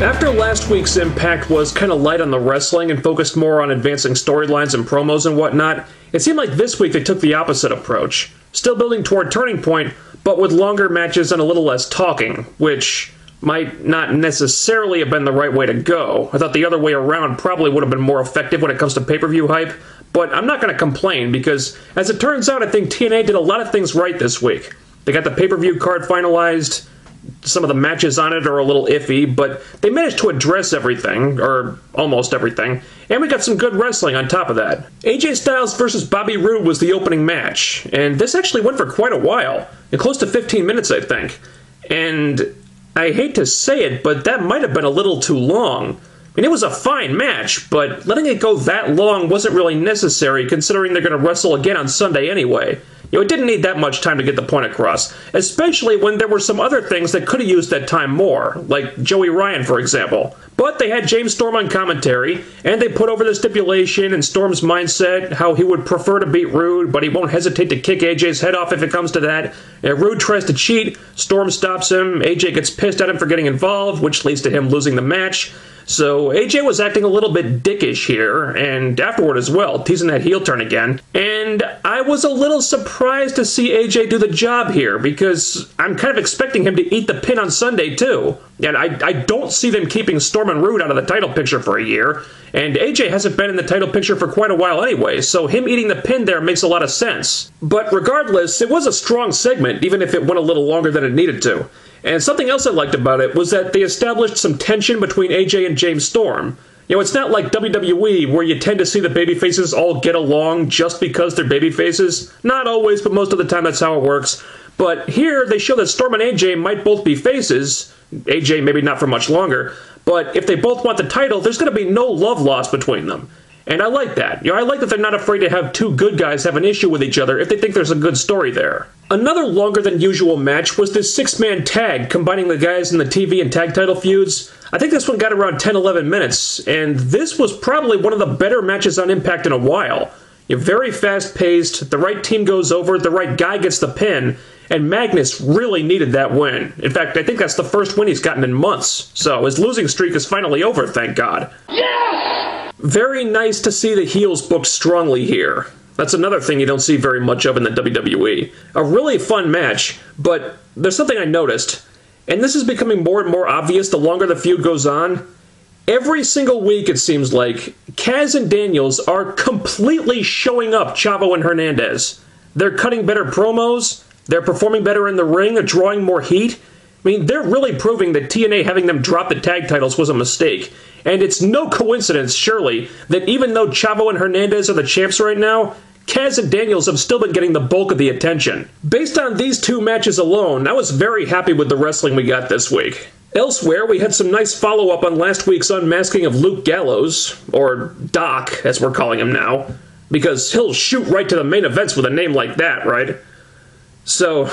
After last week's Impact was kind of light on the wrestling and focused more on advancing storylines and promos and whatnot, it seemed like this week they took the opposite approach. Still building toward Turning Point, but with longer matches and a little less talking, which might not necessarily have been the right way to go. I thought the other way around probably would have been more effective when it comes to pay-per-view hype, but I'm not going to complain because, as it turns out, I think TNA did a lot of things right this week. They got the pay-per-view card finalized. Some of the matches on it are a little iffy, but they managed to address everything, or almost everything, and we got some good wrestling on top of that. AJ Styles versus Bobby Roode was the opening match, and this actually went for quite a while, close to 15 minutes, I think. And I hate to say it, but that might have been a little too long. I mean, it was a fine match, but letting it go that long wasn't really necessary considering they're going to wrestle again on Sunday anyway. It didn't need that much time to get the point across, especially when there were some other things that could have used that time more, like Joey Ryan, for example. But they had James Storm on commentary, and they put over the stipulation and Storm's mindset, how he would prefer to beat Roode, but he won't hesitate to kick AJ's head off if it comes to that. Roode tries to cheat, Storm stops him, AJ gets pissed at him for getting involved, which leads to him losing the match. So AJ was acting a little bit dickish here, and afterward as well, teasing that heel turn again. And I was a little surprised to see AJ do the job here, because I'm kind of expecting him to eat the pin on Sunday too. And I don't see them keeping Storm and Roode out of the title picture for a year, and AJ hasn't been in the title picture for quite a while anyway, so him eating the pin there makes a lot of sense. But regardless, it was a strong segment, even if it went a little longer than it needed to. And something else I liked about it was that they established some tension between AJ and James Storm. It's not like WWE where you tend to see the babyfaces all get along just because they're babyfaces. Not always, but most of the time that's how it works. But here, they show that Storm and AJ might both be faces. AJ maybe not for much longer. But if they both want the title, there's going to be no love lost between them. And I like that. I like that they're not afraid to have two good guys have an issue with each other if they think there's a good story there. Another longer than usual match was this 6-man tag combining the guys in the TV and tag title feuds. I think this one got around 10-11 minutes, and this was probably one of the better matches on Impact in a while. Very fast-paced, the right team goes over, the right guy gets the pin, and Magnus really needed that win. In fact, I think that's the first win he's gotten in months, so his losing streak is finally over, thank God. Yes! Very nice to see the heels booked strongly here. That's another thing you don't see very much of in the WWE. A really fun match, but there's something I noticed, and this is becoming more and more obvious the longer the feud goes on. Every single week, it seems like, Kaz and Daniels are completely showing up Chavo and Hernandez. They're cutting better promos, they're performing better in the ring, they're drawing more heat. I mean, they're really proving that TNA having them drop the tag titles was a mistake. And it's no coincidence, surely, that even though Chavo and Hernandez are the champs right now, Kaz and Daniels have still been getting the bulk of the attention. Based on these two matches alone, I was very happy with the wrestling we got this week. Elsewhere, we had some nice follow-up on last week's unmasking of Luke Gallows, or Doc, as we're calling him now, because he'll shoot right to the main events with a name like that, right? So,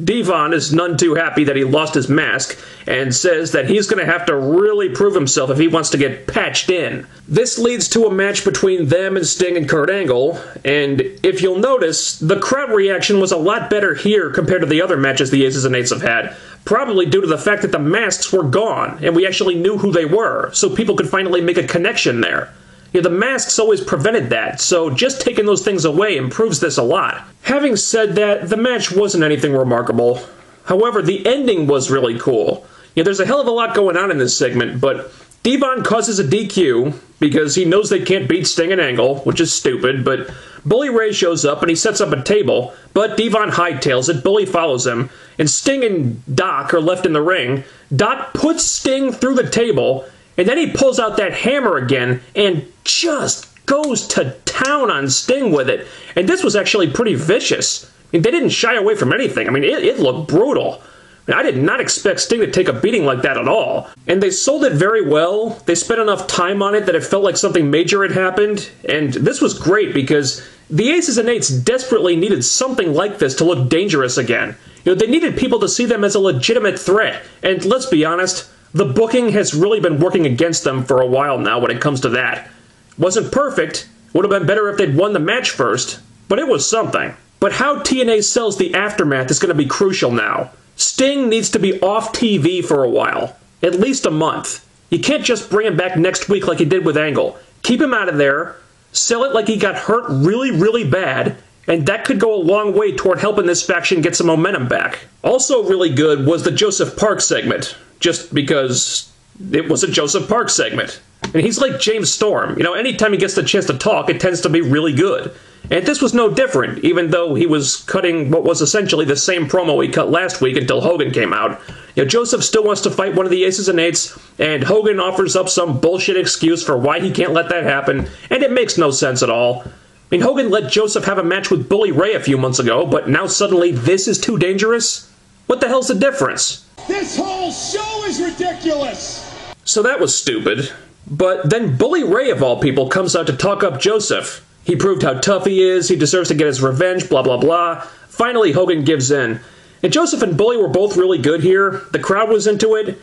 Devon is none too happy that he lost his mask, and says that he's going to have to really prove himself if he wants to get patched in. This leads to a match between them and Sting and Kurt Angle, and if you'll notice, the crowd reaction was a lot better here compared to the other matches the Aces and Eights have had, probably due to the fact that the masks were gone, and we actually knew who they were, so people could finally make a connection there. The masks always prevented that, so just taking those things away improves this a lot. Having said that, the match wasn't anything remarkable. However, the ending was really cool. There's a hell of a lot going on in this segment, but Devon causes a DQ because he knows they can't beat Sting and Angle, which is stupid, but Bully Ray shows up and he sets up a table, but Devon hightails it, Bully follows him, and Sting and Doc are left in the ring. Doc puts Sting through the table, and then he pulls out that hammer again and just goes to town on Sting with it. And this was actually pretty vicious. They didn't shy away from anything. It looked brutal. I did not expect Sting to take a beating like that at all. And they sold it very well. They spent enough time on it that it felt like something major had happened. And this was great because the Aces and Eights desperately needed something like this to look dangerous again. They needed people to see them as a legitimate threat. And let's be honest, the booking has really been working against them for a while now when it comes to that. Wasn't perfect. Would have been better if they'd won the match first. But it was something. But how TNA sells the aftermath is going to be crucial now. Sting needs to be off TV for a while. At least a month. You can't just bring him back next week like you did with Angle. Keep him out of there, sell it like he got hurt really, really bad, and that could go a long way toward helping this faction get some momentum back. Also really good was the Joseph Park segment, just because it was a Joseph Park segment. And he's like James Storm. You know, anytime he gets the chance to talk, it tends to be really good. And this was no different, even though he was cutting what was essentially the same promo he cut last week until Hogan came out. You know, Joseph still wants to fight one of the Aces and Eights, and Hogan offers up some bullshit excuse for why he can't let that happen, and it makes no sense at all. I mean, Hogan let Joseph have a match with Bully Ray a few months ago, but now suddenly this is too dangerous? What the hell's the difference? This whole show is ridiculous! So that was stupid. But then Bully Ray, of all people, comes out to talk up Joseph. He proved how tough he is, he deserves to get his revenge, blah blah blah. Finally, Hogan gives in. And Joseph and Bully were both really good here. The crowd was into it.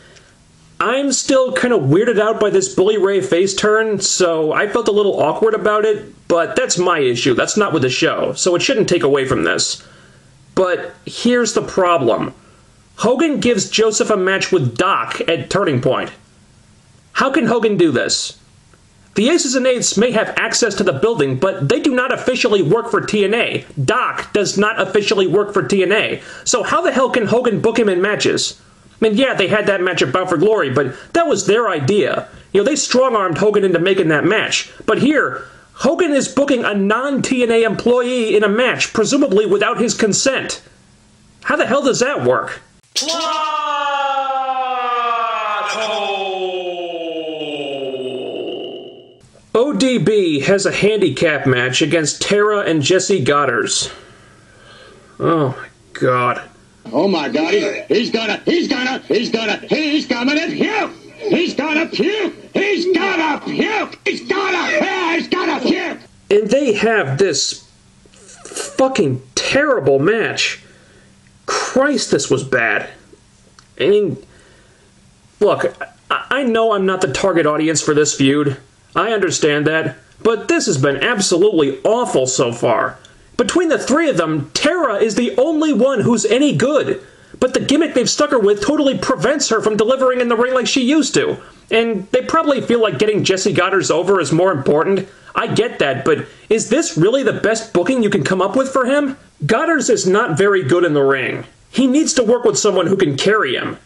I'm still kind of weirded out by this Bully Ray face turn, so I felt a little awkward about it, but that's my issue. That's not with the show, so it shouldn't take away from this. But here's the problem. Hogan gives Joseph a match with Doc at Turning Point. How can Hogan do this? The Aces and Eights may have access to the building, but they do not officially work for TNA. Doc does not officially work for TNA. So how the hell can Hogan book him in matches? I mean, yeah, they had that match at Bound for Glory, but that was their idea. You know, they strong-armed Hogan into making that match. But here, Hogan is booking a non-TNA employee in a match, presumably without his consent. How the hell does that work? ODB has a handicap match against Tara and Jesse Goddard. Oh my god. Oh my god, he's gonna puke! He's gonna puke! He's gonna puke! And they have this fucking terrible match. Christ, this was bad. I mean, look, I know I'm not the target audience for this feud. I understand that, but this has been absolutely awful so far. Between the three of them, Tara is the only one who's any good, but the gimmick they've stuck her with totally prevents her from delivering in the ring like she used to. And they probably feel like getting Jesse Goddard over is more important. I get that, but is this really the best booking you can come up with for him? Goddard is not very good in the ring. He needs to work with someone who can carry him.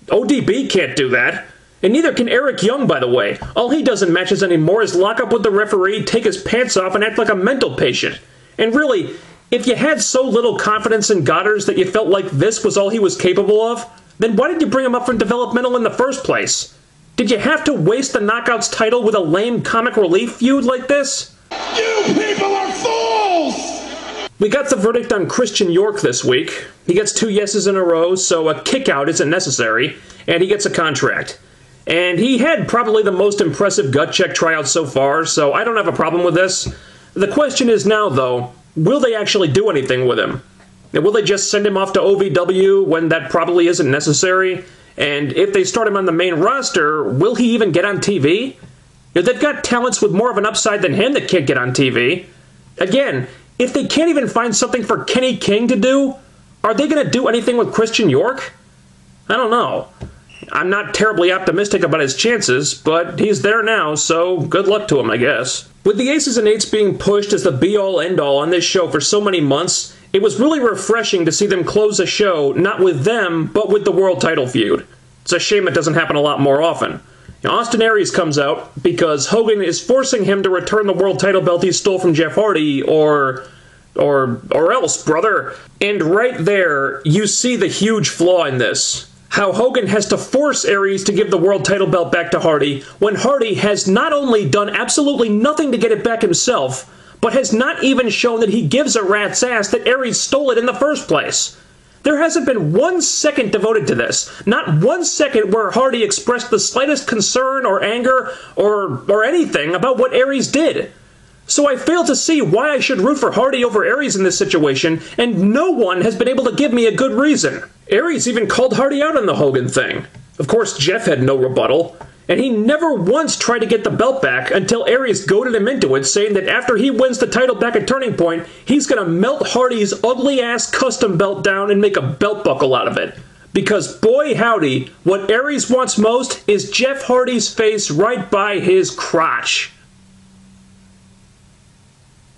ODB can't do that. And neither can Eric Young, by the way. All he does in matches anymore is lock up with the referee, take his pants off, and act like a mental patient. And really, if you had so little confidence in Goddard that you felt like this was all he was capable of, then why did you bring him up from developmental in the first place? Did you have to waste the Knockouts title with a lame comic relief feud like this? You people are fools! We got the verdict on Christian York this week. He gets 2 yeses in a row, so a kick-out isn't necessary, and he gets a contract. And he had probably the most impressive gut check tryout so far, so I don't have a problem with this. The question is now, though, will they actually do anything with him? And will they just send him off to OVW when that probably isn't necessary? And if they start him on the main roster, will he even get on TV? You know, they've got talents with more of an upside than him that can't get on TV. Again, if they can't even find something for Kenny King to do, are they going to do anything with Christian York? I don't know. I'm not terribly optimistic about his chances, but he's there now, so good luck to him, I guess. With the Aces and Eights being pushed as the be-all, end-all on this show for so many months, it was really refreshing to see them close a show not with them, but with the world title feud. It's a shame it doesn't happen a lot more often. Now, Austin Aries comes out because Hogan is forcing him to return the world title belt he stole from Jeff Hardy, or else, brother. And right there, you see the huge flaw in this. How Hogan has to force Aries to give the world title belt back to Hardy when Hardy has not only done absolutely nothing to get it back himself, but has not even shown that he gives a rat's ass that Aries stole it in the first place. There hasn't been 1 second devoted to this. Not 1 second where Hardy expressed the slightest concern or anger or anything about what Aries did. So I fail to see why I should root for Hardy over Aries in this situation, and no one has been able to give me a good reason. Aries even called Hardy out on the Hogan thing. Of course, Jeff had no rebuttal, and he never once tried to get the belt back until Aries goaded him into it, saying that after he wins the title back at Turning Point, he's gonna melt Hardy's ugly-ass custom belt down and make a belt buckle out of it. Because boy howdy, what Aries wants most is Jeff Hardy's face right by his crotch.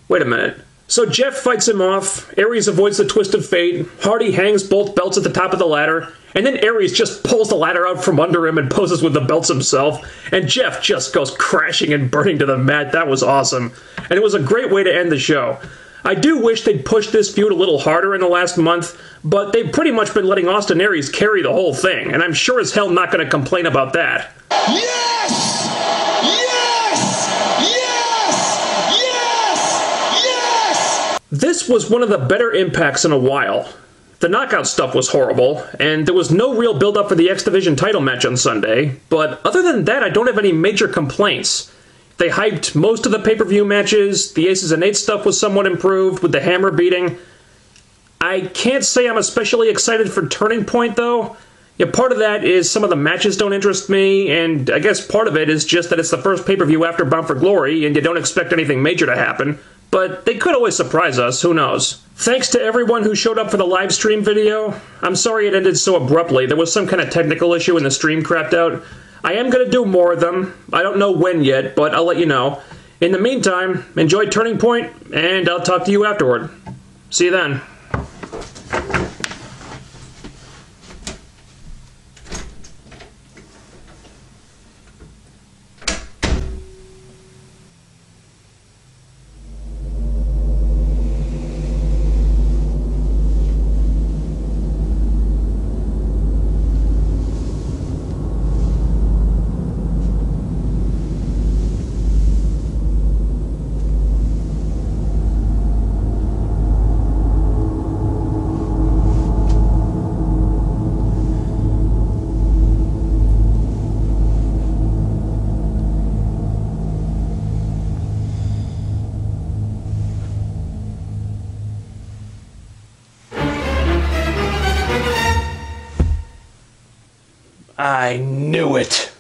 Wait a minute. So Jeff fights him off, Aries avoids the twist of fate, Hardy hangs both belts at the top of the ladder, and then Aries just pulls the ladder out from under him and poses with the belts himself, and Jeff just goes crashing and burning to the mat. That was awesome. And it was a great way to end the show. I do wish they'd pushed this feud a little harder in the last month, but they've pretty much been letting Austin Aries carry the whole thing, and I'm sure as hell not going to complain about that. Yes! This was one of the better impacts in a while. The knockout stuff was horrible, and there was no real build-up for the X Division title match on Sunday, but other than that, I don't have any major complaints. They hyped most of the pay-per-view matches, the Aces and Eights stuff was somewhat improved, with the hammer beating. I can't say I'm especially excited for Turning Point, though. Yeah, part of that is some of the matches don't interest me, and I guess part of it is just that it's the first pay-per-view after Bound for Glory, and you don't expect anything major to happen. But they could always surprise us, who knows. Thanks to everyone who showed up for the live stream video. I'm sorry it ended so abruptly. There was some kind of technical issue and the stream crapped out. I am going to do more of them. I don't know when yet, but I'll let you know. In the meantime, enjoy Turning Point, and I'll talk to you afterward. See you then. I knew it.